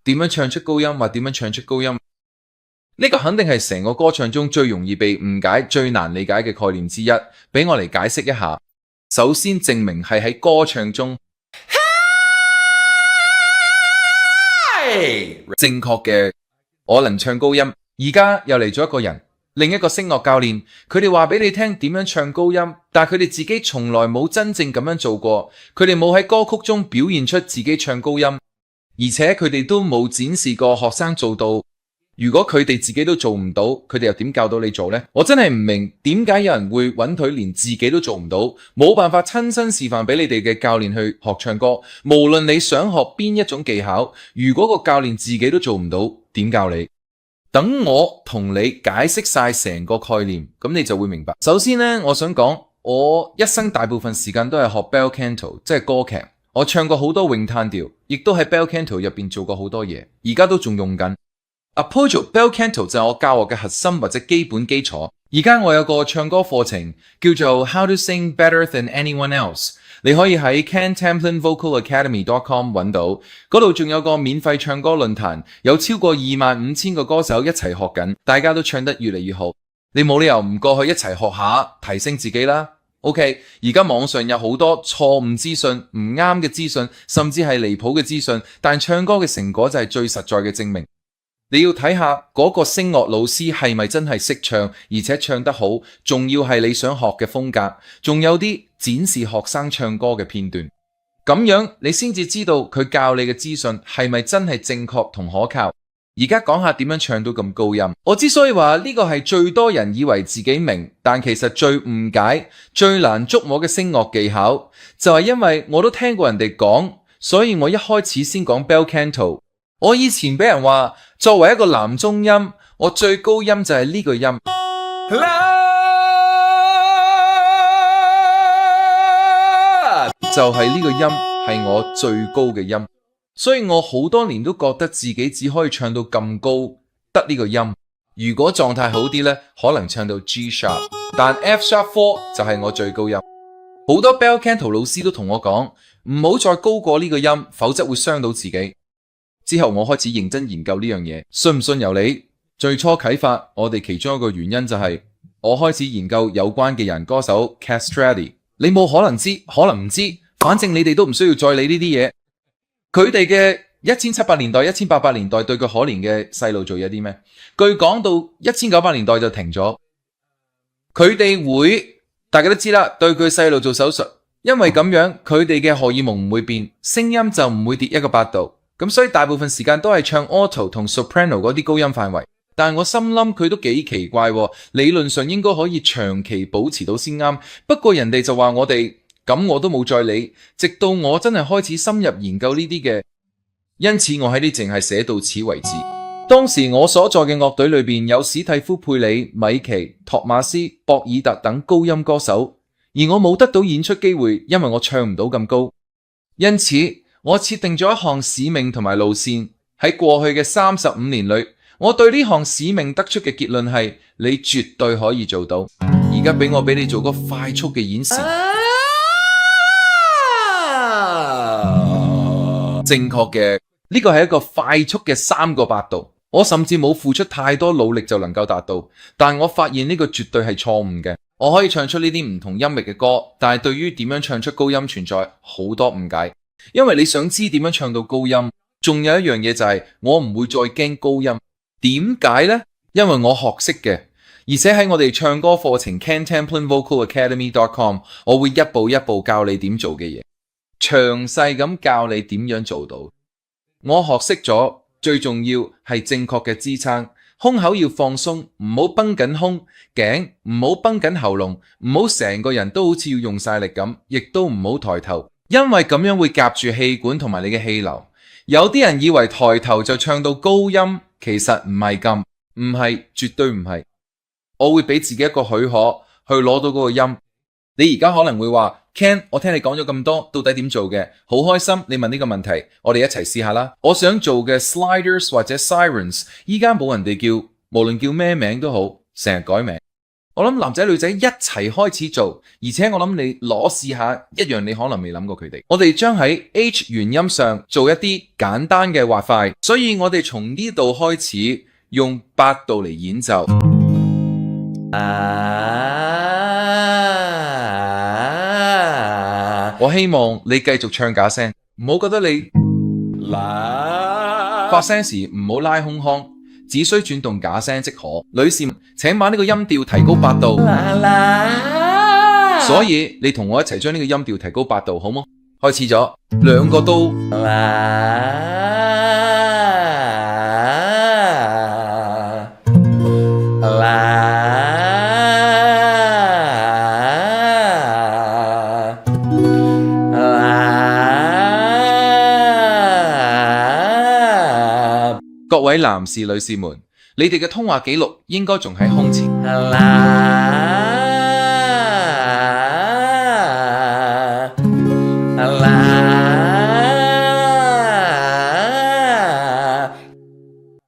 點樣唱出高音或點樣唱出高音，呢個肯定係成個歌唱中最容易被誤解、最難理解嘅概念之一。俾我嚟解釋一下。首先證明係喺歌唱中正確嘅，我能唱高音。而家又嚟咗一個人，另一個聲樂教練，佢哋話俾你聽點樣唱高音，但佢哋自己從來冇真正咁樣做過，佢哋冇喺歌曲中表現出自己唱高音，而且佢哋都冇展示過學生做到。如果佢哋自己都做唔到，佢哋又點教到你做呢？我真係唔明點解有人會揾佢連自己都做唔到，冇辦法親身示範俾你哋嘅教練去學唱歌。無論你想學邊一種技巧，如果個教練自己都做唔到，點教你？等我同你解釋晒成個概念，咁你就會明白。首先呢，我想講，我一生大部分時間都係學 bel canto， 即係歌劇。我唱過好多詠嘆調，亦都喺 bel canto 入邊做過好多嘢，而家都仲用緊。Appoggio bel canto 就係我教學嘅核心或者基本基礎。而家我有個唱歌課程叫做 How to Sing Better Than Anyone Else， 你可以喺 KenTamplin.VocalAcademy.com 揾到，嗰度仲有個免費唱歌論壇，有超過25,000個歌手一齊學緊，大家都唱得越嚟越好。你冇理由唔過去一齊學下，提升自己啦。OK， 而家網上有好多錯誤資訊、唔啱嘅資訊，甚至係離譜嘅資訊，但唱歌嘅成果就係最實在嘅證明。你要睇下嗰個聲樂老師係咪真係識唱，而且唱得好，仲要係你想學嘅風格，仲有啲展示學生唱歌嘅片段，咁樣你先至知道佢教你嘅資訊係咪真係正確同可靠。而家講下點樣唱到咁高音。我之所以話呢個係最多人以為自己明，但其實最誤解、最難捉摸嘅聲樂技巧，就係因為我都聽過人哋講，所以我一開始先講 bel canto。我以前俾人話，作為一個男中音，我最高音就係呢個音，就係呢個音係我最高嘅音，所以我好多年都覺得自己只可以唱到咁高，得呢個音。如果狀態好啲呢，可能唱到 G sharp， 但 F sharp 4就係我最高音。好多 bel canto 老師都同我講，唔好再高過呢個音，否則會傷到自己。之後我開始認真研究呢樣嘢，信唔信由你。最初啟發我哋其中一個原因就係我開始研究有關嘅人歌手 Castrati。你冇可能知，可能唔知，反正你哋都唔需要再理呢啲嘢。佢哋嘅1700年代、1800年代對個可憐嘅細路做咗啲咩？據講到1900年代就停咗。佢哋會，大家都知啦，對佢細路做手術，因為咁樣佢哋嘅荷爾蒙唔會變，聲音就唔會跌一個八度。咁所以大部分時間都係唱 alto 同 soprano 嗰啲高音範圍，但我心諗佢都幾奇怪喎，理論上應該可以長期保持到先啱，不過人哋就話我哋，咁我都冇再理，直到我真係開始深入研究呢啲嘅，因此我喺呢淨係寫到此為止。當時我所在嘅樂隊裏邊有史蒂夫佩里、米奇、托馬斯、博爾特等高音歌手，而我冇得到演出機會，因為我唱唔到咁高，因此我設定咗一項使命同埋路線。喺過去嘅35年裏，我對呢項使命得出嘅結論係，你絕對可以做到。而家俾我俾你做個快速嘅演示。正確嘅，呢個係一個快速嘅3個8度，我甚至冇付出太多努力就能夠達到，但我發現呢個絕對係錯誤嘅。我可以唱出呢啲唔同音域嘅歌，但係對於點樣唱出高音存在好多誤解。因為你想知點樣唱到高音，仲有一樣嘢就係我唔會再驚高音。點解呢？因為我學識嘅，而且喺我哋唱歌課程 KenTamplin.VocalAcademy.com 我會一步一步教你點做嘅嘢，詳細咁教你點樣做到。我學識咗，最重要係正確嘅支撐，胸口要放鬆，唔好繃緊胸頸，唔好繃緊喉嚨，唔好成個人都好似要用晒力咁，亦都唔好抬頭。因為咁樣會夾住氣管同埋你嘅氣流。有啲人以為抬頭就唱到高音，其實唔係咁，唔係，絕對唔係。我會俾自己一個許可去攞到嗰個音。你而家可能會話 Ken， 我聽你講咗咁多，到底點做嘅？好開心你問呢個問題，我哋一齊試下啦。我想做嘅 sliders 或者 sirens， 依家冇人哋叫，無論叫咩名都好，成日改名。我諗男仔女仔一齊開始做，而且我諗你攞試下一樣你可能未諗過佢哋。我哋將喺 H 元音上做一啲簡單嘅滑塊，所以我哋從呢度開始用8度嚟演奏。我希望你繼續唱假聲，唔好覺得你發聲時唔好拉空腔，只需轉動假聲即可。女士們，請把呢個音調提高8度。所以你同我一齊將呢個音調提高8度，好冇？開始咗，兩個都。各位男士女士們，你哋嘅通話記錄應該仲喺胸前。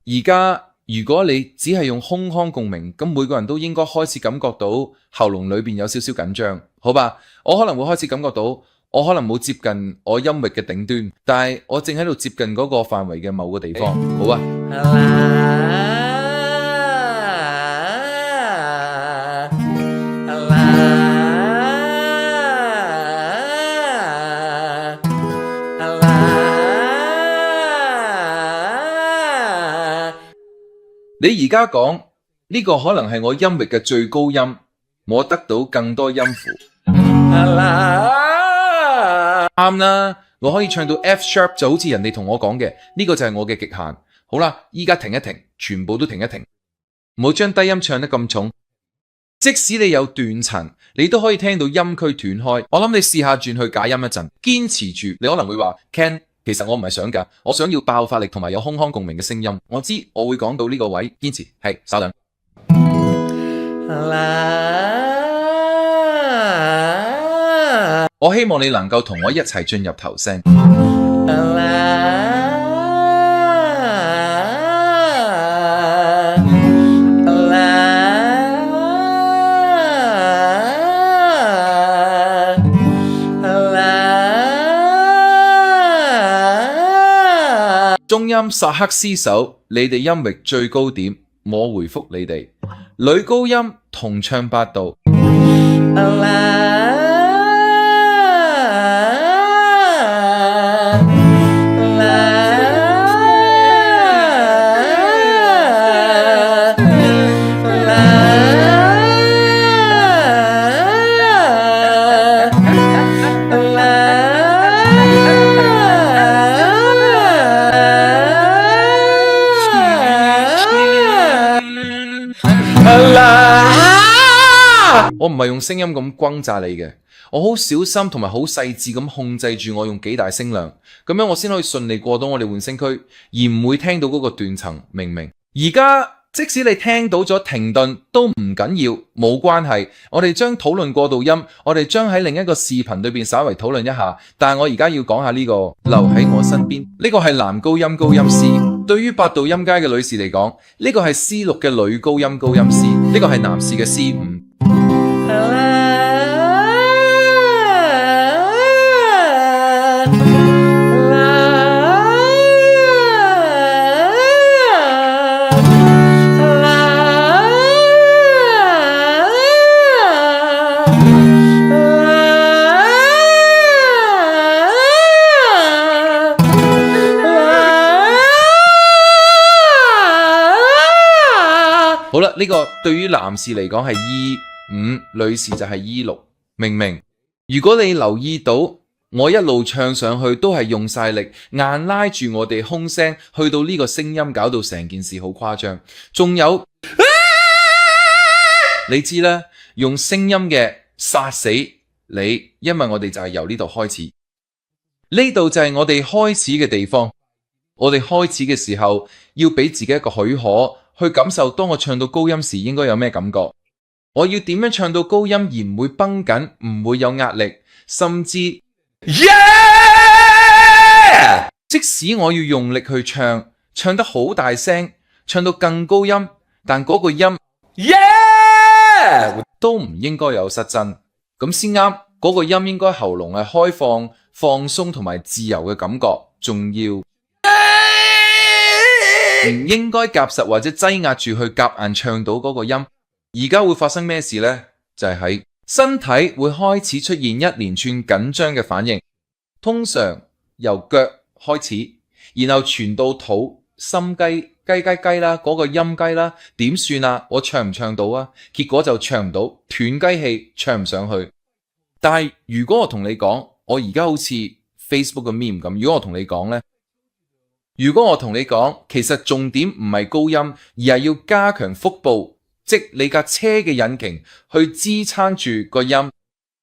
而家如果你只係用胸腔共鳴，咁每個人都應該開始感覺到喉嚨裏邊有少少緊張，好吧？我可能會開始感覺到我可能冇接近我音域嘅頂端，但係我正喺度接近嗰個範圍嘅某個地方，好啊？你而家講呢個可能係我音域嘅最高音，我得到更多音符。啱啦，我可以唱到 F sharp 就好似人哋同我講嘅，呢個就係我嘅極限。好啦，依家停一停，全部都停一停，唔好將低音唱得咁重。即使你有斷層，你都可以聽到音區斷開。我諗你試下轉去假音一陣，堅持住。你可能會話 Ken， 其實我唔係想㗎，我想要爆發力同埋有胸腔共鳴嘅聲音。我知我會講到呢個位，堅持係稍等。我希望你能夠同我一齊進入頭聲。中音薩克斯手，你哋音域最高點，我回覆你哋。女高音同唱8度。我唔係用聲音咁轟炸你嘅，我好小心同埋好細緻咁控制住我用幾大聲量，咁樣我先可以順利過到我哋換聲區，而唔會聽到嗰個斷層，明唔明？而家即使你聽到咗停頓都唔緊要，冇關係，我哋將討論過渡音，我哋將喺另一個視頻裏邊稍微討論一下，但係我而家要講下呢個留喺我身邊，呢個係男高音高音 C， 對於8度音階嘅女士嚟講，呢個係 C6 嘅女高音高音 C， 呢個係男士嘅 C5。好啦，呢個對於男士嚟講係 E5， 女士就係 E6， 明唔明？如果你留意到我一路唱上去都係用晒力，硬拉住我哋胸聲，去到呢個聲音，搞到成件事好誇張。仲有，你知啦，用聲音嘅殺死你，因為我哋就係由呢度開始，呢度就係我哋開始嘅地方。我哋開始嘅時候要俾自己一個許可，去感受當我唱到高音時應該有咩感覺。我要點樣唱到高音而唔會繃緊，唔會有壓力，甚至即使我要用力去唱，唱得好大聲，唱到更高音，但嗰個音都唔應該有失真，咁先啱。嗰個音應該喉嚨係開放、放鬆同埋自由嘅感覺，仲要唔應該夾實或者擠壓住去夾硬唱到嗰個音。而家會發生咩事呢？就係喺身體會開始出現一連串緊張嘅反應，通常由腳開始，然後傳到肚、心雞、雞啦，嗰個音雞啦，點算啊？我唱唔唱到啊？結果就唱唔到，斷雞氣，唱唔上去。但係如果我同你講，我而家好似 Facebook 嘅 meme 咁，如果我同你講呢，其實重點唔係高音，而係要加強腹部，即你架車嘅引擎去支撐住個音，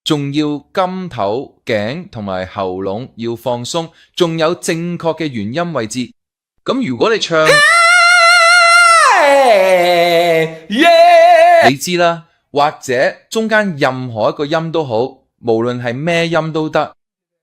仲要金頭、頸同埋喉嚨要放鬆，仲有正確嘅原音位置。咁如果你唱，你知啦，或者中間任何一個音都好，無論係咩音都得。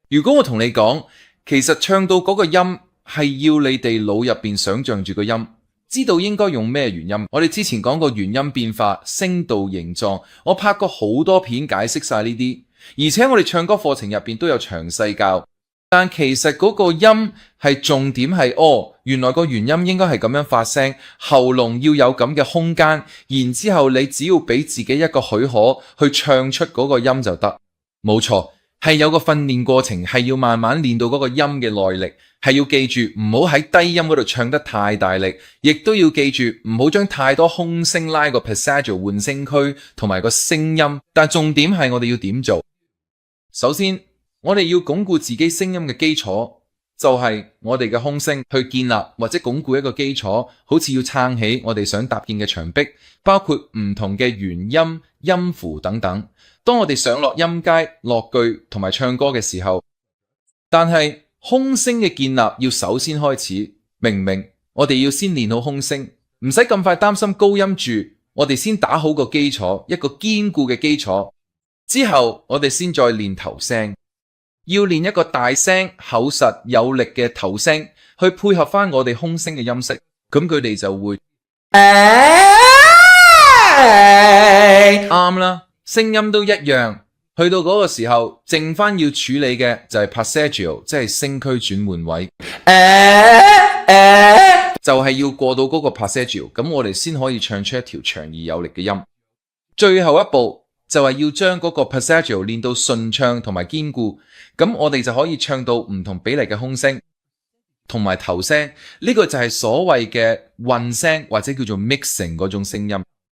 如果我同你講，其實唱到嗰個音係要你哋腦入邊想象住個音，知道應該用咩原音。我哋之前講過原音變化、聲道、形狀，我拍過好多片解釋晒呢啲，而且我哋唱歌課程入邊都有詳細教。但其實嗰個音係重點係，原來個原音應該係咁樣發聲，喉嚨要有咁嘅空間，然之後你只要俾自己一個許可去唱出嗰個音就得。冇錯，係有個訓練過程，係要慢慢練到嗰個音嘅耐力，係要記住唔好喺低音嗰度唱得太大力，亦都要記住唔好將太多空聲拉個 passaggio 換聲區同埋個聲音。但重點係我哋要點做？首先，我哋要鞏固自己聲音嘅基礎，就係我哋嘅胸聲去建立或者鞏固一個基礎，好似要撐起我哋想搭建嘅牆壁，包括唔同嘅元音、音符等等。當我哋上落音階、落句同埋唱歌嘅時候，但係胸聲嘅建立要首先開始，明唔明？我哋要先練好胸聲，唔使咁快擔心高音住，我哋先打好個基礎，一個堅固嘅基礎，之後我哋先再練頭聲。要練一個大聲、厚實、有力嘅頭聲，去配合翻我哋胸聲嘅音色，咁佢哋就會啱啦。聲音都一樣，去到嗰個時候，剩翻要處理嘅就係 passaggio， 即係聲區轉換位，就係要過到嗰個 passaggio， 咁我哋先可以唱出一條長而有力嘅音。最後一步就係要將嗰個 passaggio 練到順暢同埋堅固，咁我哋就可以唱到唔同比例嘅胸聲同埋頭聲，呢個就係所謂嘅混聲或者叫做 mixing 嗰種聲音。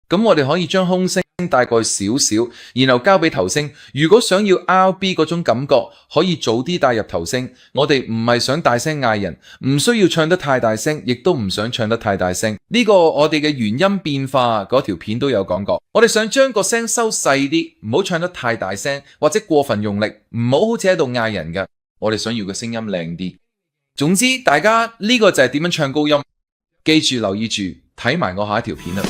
咁我哋可以將胸聲大概少少，然後交俾頭聲。如果想要 R&B 嗰種感覺，可以早啲帶入頭聲。我哋唔係想大聲嗌人，唔需要唱得太大聲，亦都唔想唱得太大聲。呢個我哋嘅原音變化嗰條片都有講過。我哋想將個聲收細啲，唔好唱得太大聲或者過分用力，唔好好似喺度嗌人㗎。我哋想要個聲音靚啲。總之，大家呢個就係點樣唱高音。記住留意住，睇埋我下一條片啦。